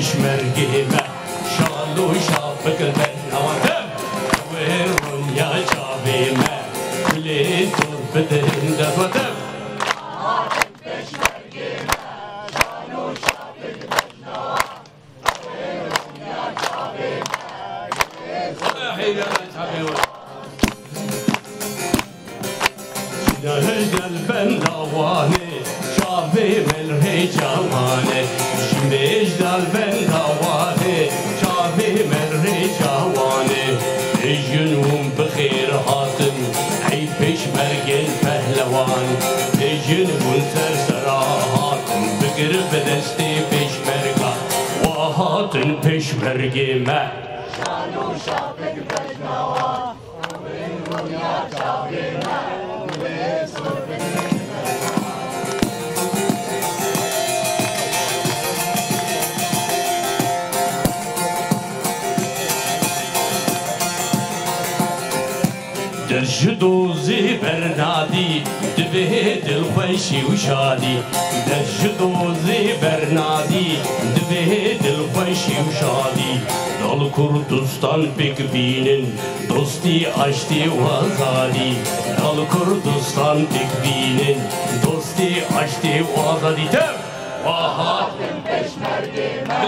peşmergime şalu şapık bernavadem verun ya çavime kuli turbedin devadem peşmergime şalu şapık bernavadem verun ya çavime Gel ben davane Şabi melhe cavane Şimdicdal ben davane Şabi melhe cavane Ejnum bixir hatın Ey peşmergen pehlevan Ejnum sersera hatın Bikir bedesti peşmerga Vahatın peşmergime Şalu şabik pejnavan Vinun ya çavime درج دوزی برنادی دبه دل خوشی و شادی درج دوزی برنادی دبه دل خوشی و شادی دل کردستان بک بینن دوستی آشتی و آزادی دل کردستان بک بینن دوستی آشتی و آزادی تب واحد peşmergime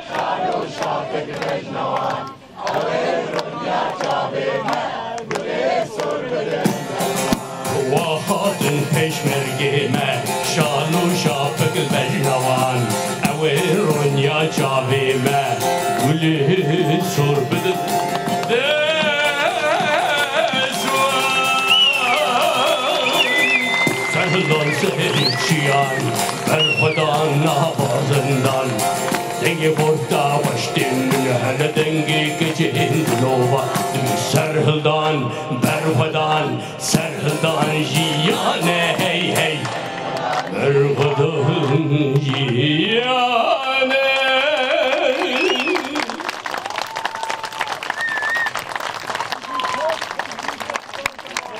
şalu şafik pejnavan Aver runya çavime Vahadın peşmergime şalu şapık bejnavan Averun ya çavime gülü sorbıdı Sehlan seherim şiyan Berhudan nabazından Dengi borda baştın hele dengi gecehin dilova Serhildan berhudan serhildan jiyane